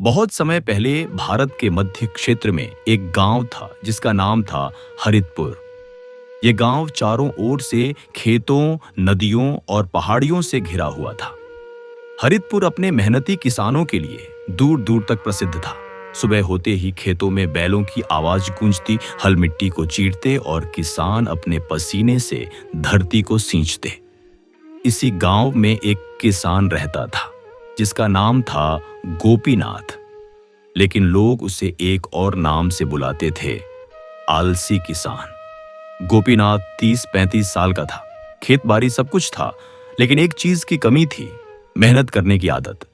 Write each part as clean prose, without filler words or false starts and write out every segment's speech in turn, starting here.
बहुत समय पहले भारत के मध्य क्षेत्र में एक गांव था जिसका नाम था हरितपुर। ये गांव चारों ओर से खेतों, नदियों और पहाड़ियों से घिरा हुआ था। हरितपुर अपने मेहनती किसानों के लिए दूर दूर तक प्रसिद्ध था। सुबह होते ही खेतों में बैलों की आवाज गूंजती, हल मिट्टी को चीरते और किसान अपने पसीने से धरती को सींचते। इसी गांव में एक किसान रहता था जिसका नाम था गोपीनाथ, लेकिन लोग उसे एक और नाम से बुलाते थे, आलसी किसान। गोपीनाथ 30-35 साल का था। खेत बाड़ी सब कुछ था, लेकिन एक चीज की कमी थी, मेहनत करने की आदत।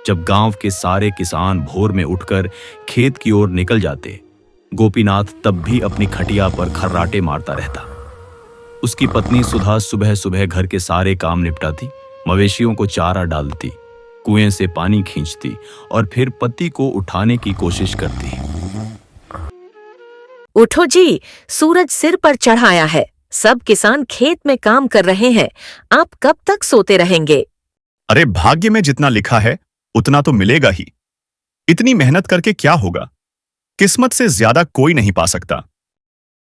जब गांव के सारे किसान भोर में उठकर खेत की ओर निकल जाते, गोपीनाथ तब भी अपनी खटिया पर खर्राटे मारता रहता। उसकी पत्नी सुधा सुबह सुबह घर के सारे काम निपटाती, मवेशियों को चारा डालती, कुएं से पानी खींचती और फिर पति को उठाने की कोशिश करती। उठो जी, सूरज सिर पर चढ़ाया है। सब किसान खेत में काम कर रहे हैं। आप कब तक सोते रहेंगे? अरे भाग्य में जितना लिखा है उतना तो मिलेगा ही। इतनी मेहनत करके क्या होगा? किस्मत से ज्यादा कोई नहीं पा सकता।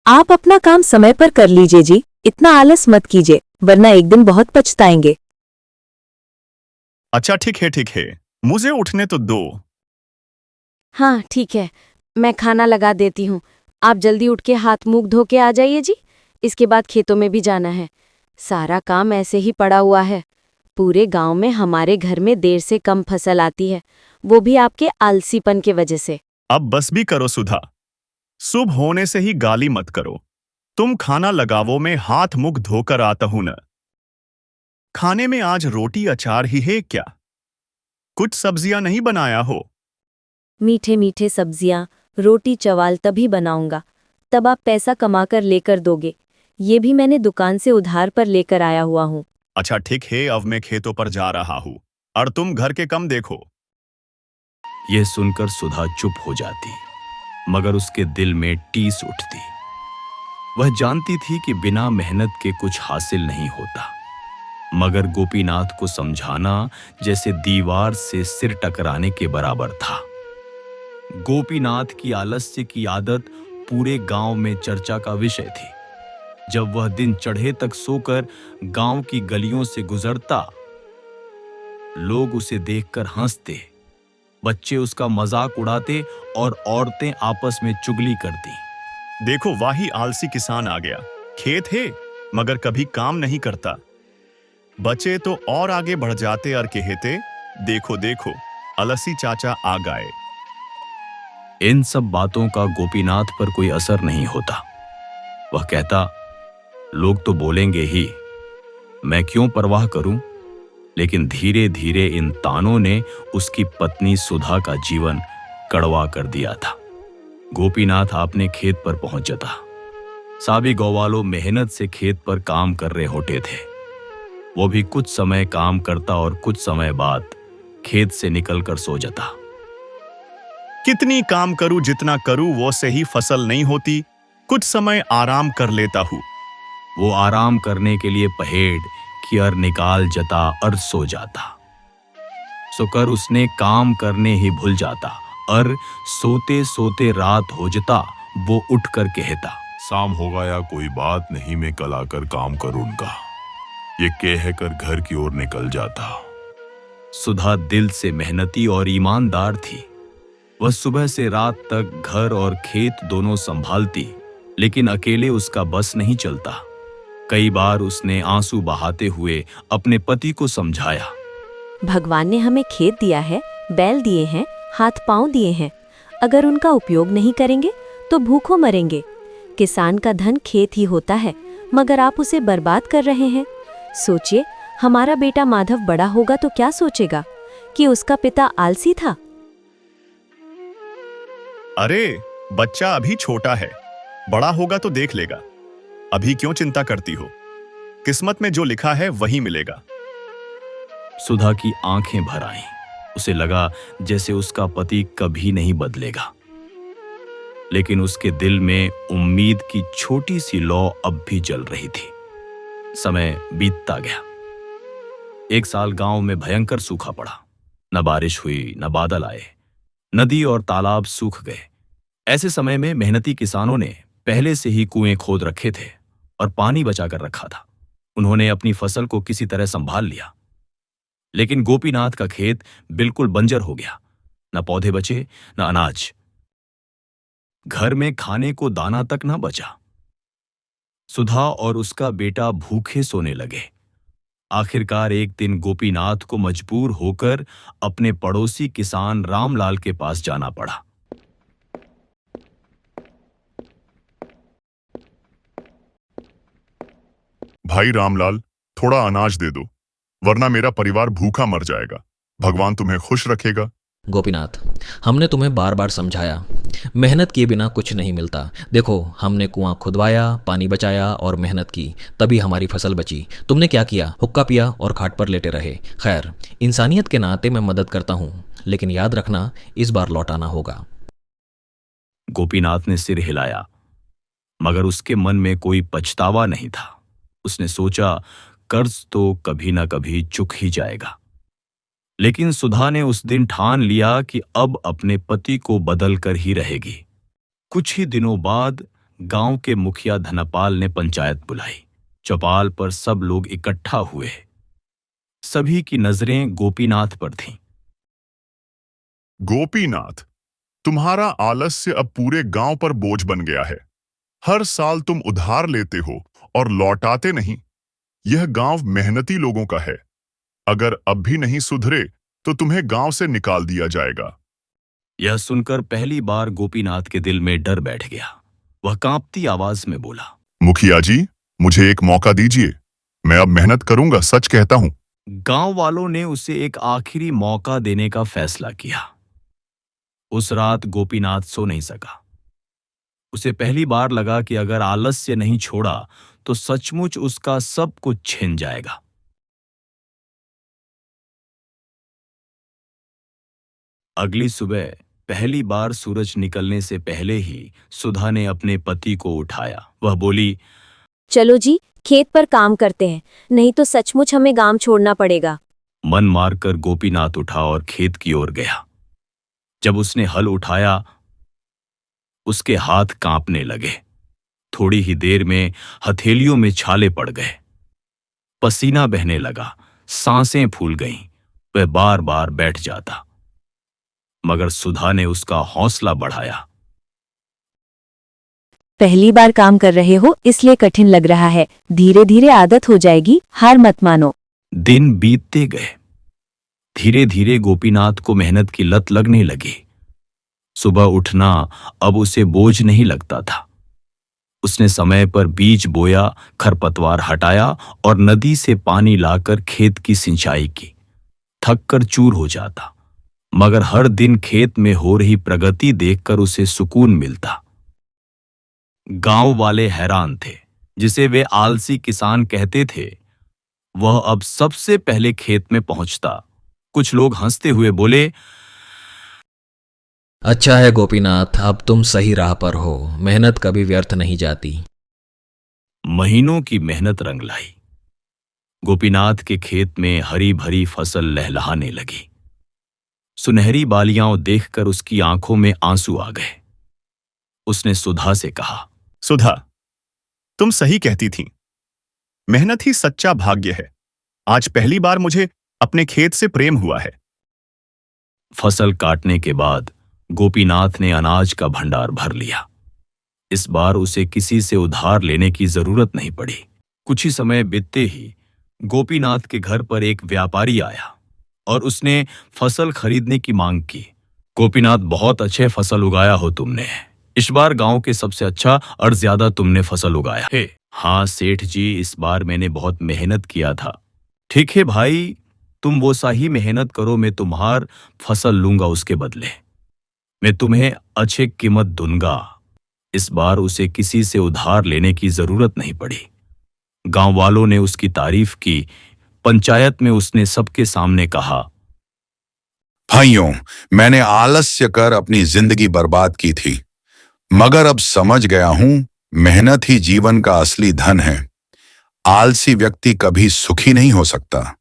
आप अपना काम समय पर कर लीजिए जी, इतना आलस मत कीजिए, वरना एक दिन बहुत पछताएंगे। अच्छा ठीक है, मुझे उठने तो दो। हाँ ठीक है, मैं खाना लगा देती हूँ। आप जल्दी उठ के हाथ मुंह धो के आ जाइए जी। इसके बाद खेतों में भी जाना है। सारा काम ऐसे ही पड़ा हुआ है। पूरे गांव में हमारे घर में देर से कम फसल आती है, वो भी आपके आलसीपन के वजह से। अब बस भी करो सुधा, सुबह होने से ही गाली मत करो। तुम खाना लगावो, में हाथ मुख धोकर आता हूं न। खाने में आज रोटी अचार ही है क्या? कुछ सब्जियां नहीं बनाया हो? मीठे मीठे सब्जियां, रोटी चवाल तभी बनाऊंगा, तब आप पैसा कमाकर लेकर दोगे। ये भी मैंने दुकान से उधार पर लेकर आया हुआ हूँ। अच्छा ठीक है, अब मैं खेतों पर जा रहा हूं और तुम घर के कम देखो। यह सुनकर सुधा चुप हो जाती, मगर उसके दिल में टीस उठती। वह जानती थी कि बिना मेहनत के कुछ हासिल नहीं होता, मगर गोपीनाथ को समझाना जैसे दीवार से सिर टकराने के बराबर था। गोपीनाथ की आलस्य की आदत पूरे गांव में चर्चा का विषय थी। जब वह दिन चढ़े तक सोकर गांव की गलियों से गुजरता, लोग उसे देखकर हंसते, बच्चे उसका मजाक उड़ाते और औरतें आपस में चुगली करती। देखो, वाही आलसी किसान आ गया। खेत है मगर कभी काम नहीं करता। बच्चे तो और आगे बढ़ जाते और कहते, देखो देखो, आलसी चाचा आ गए। इन सब बातों का गोपीनाथ पर कोई असर नहीं होता। वह कहता, लोग तो बोलेंगे ही, मैं क्यों परवाह करूं। लेकिन धीरे धीरे इन तानों ने उसकी पत्नी सुधा का जीवन कड़वा कर दिया था। गोपीनाथ अपने खेत पर पहुंच जाता। सभी गौवालों मेहनत से खेत पर काम कर रहे होते थे। वो भी कुछ समय काम करता और कुछ समय बाद खेत से निकलकर सो जाता। कितनी काम करूं, जितना करूं वो से ही फसल नहीं होती। कुछ समय आराम कर लेता हूं। वो आराम करने के लिए पहेड़ की अर निकाल जाता और सो जाता। सोकर उसने काम करने ही भूल जाता और सोते सोते रात हो जाता। वो उठकर कहता, शाम होगा या कोई बात नहीं, मैं कल आकर काम करूंगा। ये कहकर घर की ओर निकल जाता। सुधा दिल से मेहनती और ईमानदार थी। वह सुबह से रात तक घर और खेत दोनों संभालती, लेकिन अकेले उसका बस नहीं चलता। कई बार उसने आंसू बहाते हुए अपने पति को समझाया, भगवान ने हमें खेत दिया है, बैल दिए हैं, हाथ पांव दिए हैं। अगर उनका उपयोग नहीं करेंगे तो भूखों मरेंगे। किसान का धन खेत ही होता है, मगर आप उसे बर्बाद कर रहे हैं। सोचिए, हमारा बेटा माधव बड़ा होगा तो क्या सोचेगा कि उसका पिता आलसी था। अरे बच्चा अभी छोटा है, बड़ा होगा तो देख लेगा। अभी क्यों चिंता करती हो? किस्मत में जो लिखा है वही मिलेगा। सुधा की आंखें भर आईं। उसे लगा जैसे उसका पति कभी नहीं बदलेगा, लेकिन उसके दिल में उम्मीद की छोटी सी लौ अब भी जल रही थी। समय बीतता गया। एक साल गांव में भयंकर सूखा पड़ा। न बारिश हुई, न बादल आए। नदी और तालाब सूख गए। ऐसे समय में मेहनती किसानों ने पहले से ही कुएं खोद रखे थे और पानी बचा कर रखा था। उन्होंने अपनी फसल को किसी तरह संभाल लिया, लेकिन गोपीनाथ का खेत बिल्कुल बंजर हो गया। न पौधे बचे, न अनाज। घर में खाने को दाना तक न बचा। सुधा और उसका बेटा भूखे सोने लगे। आखिरकार एक दिन गोपीनाथ को मजबूर होकर अपने पड़ोसी किसान रामलाल के पास जाना पड़ा। भाई रामलाल, थोड़ा अनाज दे दो, वरना मेरा परिवार भूखा मर जाएगा। भगवान तुम्हें खुश रखेगा। गोपीनाथ, हमने तुम्हें बार बार समझाया, मेहनत किए बिना कुछ नहीं मिलता। देखो, हमने कुआं खुदवाया, पानी बचाया और मेहनत की, तभी हमारी फसल बची। तुमने क्या किया? हुक्का पिया और खाट पर लेटे रहे। खैर, इंसानियत के नाते मैं मदद करता हूँ, लेकिन याद रखना, इस बार लौटाना होगा। गोपीनाथ ने सिर हिलाया, मगर उसके मन में कोई पछतावा नहीं था। उसने सोचा, कर्ज तो कभी ना कभी चुक ही जाएगा। लेकिन सुधा ने उस दिन ठान लिया कि अब अपने पति को बदल कर ही रहेगी। कुछ ही दिनों बाद गांव के मुखिया धनपाल ने पंचायत बुलाई। चौपाल पर सब लोग इकट्ठा हुए। सभी की नजरें गोपीनाथ पर थीं। गोपीनाथ, तुम्हारा आलस्य अब पूरे गांव पर बोझ बन गया है। हर साल तुम उधार लेते हो और लौटाते नहीं। यह गांव मेहनती लोगों का है। अगर अब भी नहीं सुधरे तो तुम्हें गांव से निकाल दिया जाएगा। यह सुनकर पहली बार गोपीनाथ के दिल में डर बैठ गया। वह कांपती आवाज में बोला, मुखिया जी, मुझे एक मौका दीजिए। मैं अब मेहनत करूंगा, सच कहता हूं। गांव वालों ने उसे एक आखिरी मौका देने का फैसला किया। उस रात गोपीनाथ सो नहीं सका। उसे पहली बार लगा कि अगर आलस्य नहीं छोड़ा तो सचमुच उसका सब कुछ छिन जाएगा। अगली सुबह पहली बार सूरज निकलने से पहले ही सुधा ने अपने पति को उठाया। वह बोली, चलो जी, खेत पर काम करते हैं, नहीं तो सचमुच हमें गांव छोड़ना पड़ेगा। मन मारकर गोपीनाथ उठा और खेत की ओर गया। जब उसने हल उठाया, उसके हाथ कांपने लगे। थोड़ी ही देर में हथेलियों में छाले पड़ गए। पसीना बहने लगा, सांसें फूल गईं। वह बार बार बैठ जाता, मगर सुधा ने उसका हौसला बढ़ाया। पहली बार काम कर रहे हो इसलिए कठिन लग रहा है, धीरे धीरे आदत हो जाएगी, हार मत मानो। दिन बीतते गए। धीरे धीरे गोपीनाथ को मेहनत की लत लगने लगी। सुबह उठना अब उसे बोझ नहीं लगता था। उसने समय पर बीज बोया, खरपतवार हटाया और नदी से पानी लाकर खेत की सिंचाई की। थक कर चूर हो जाता, मगर हर दिन खेत में हो रही प्रगति देखकर उसे सुकून मिलता। गांव वाले हैरान थे। जिसे वे आलसी किसान कहते थे, वह अब सबसे पहले खेत में पहुंचता। कुछ लोग हंसते हुए बोले, अच्छा है गोपीनाथ, अब तुम सही राह पर हो। मेहनत कभी व्यर्थ नहीं जाती। महीनों की मेहनत रंग लाई। गोपीनाथ के खेत में हरी भरी फसल लहलहाने लगी। सुनहरी बालियां देखकर उसकी आंखों में आंसू आ गए। उसने सुधा से कहा, सुधा, तुम सही कहती थीं। मेहनत ही सच्चा भाग्य है। आज पहली बार मुझे अपने खेत से प्रेम हुआ है। फसल काटने के बाद गोपीनाथ ने अनाज का भंडार भर लिया। इस बार उसे किसी से उधार लेने की जरूरत नहीं पड़ी। कुछ ही समय बीतते ही गोपीनाथ के घर पर एक व्यापारी आया और उसने फसल खरीदने की मांग की। गोपीनाथ, बहुत अच्छे फसल उगाया हो तुमने। इस बार गांव के सबसे अच्छा और ज्यादा तुमने फसल उगाया है। हाँ सेठ जी, इस बार मैंने बहुत मेहनत किया था। ठीक है भाई, तुम वो सा ही मेहनत करो, मैं तुम्हार फसल लूंगा, उसके बदले मैं तुम्हें अच्छे कीमत दूंगा। इस बार उसे किसी से उधार लेने की जरूरत नहीं पड़ी। गांव वालों ने उसकी तारीफ की। पंचायत में उसने सबके सामने कहा, भाइयों, मैंने आलस्य कर अपनी जिंदगी बर्बाद की थी, मगर अब समझ गया हूं, मेहनत ही जीवन का असली धन है। आलसी व्यक्ति कभी सुखी नहीं हो सकता।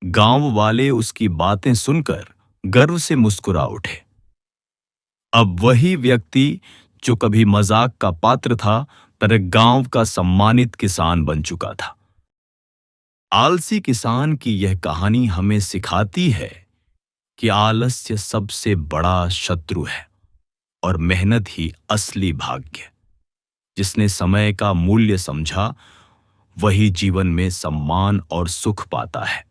गांव वाले उसकी बातें सुनकर गर्व से मुस्कुरा उठे। अब वही व्यक्ति जो कभी मजाक का पात्र था, पर एक गांव का सम्मानित किसान बन चुका था। आलसी किसान की यह कहानी हमें सिखाती है कि आलस्य सबसे बड़ा शत्रु है और मेहनत ही असली भाग्य। जिसने समय का मूल्य समझा, वही जीवन में सम्मान और सुख पाता है।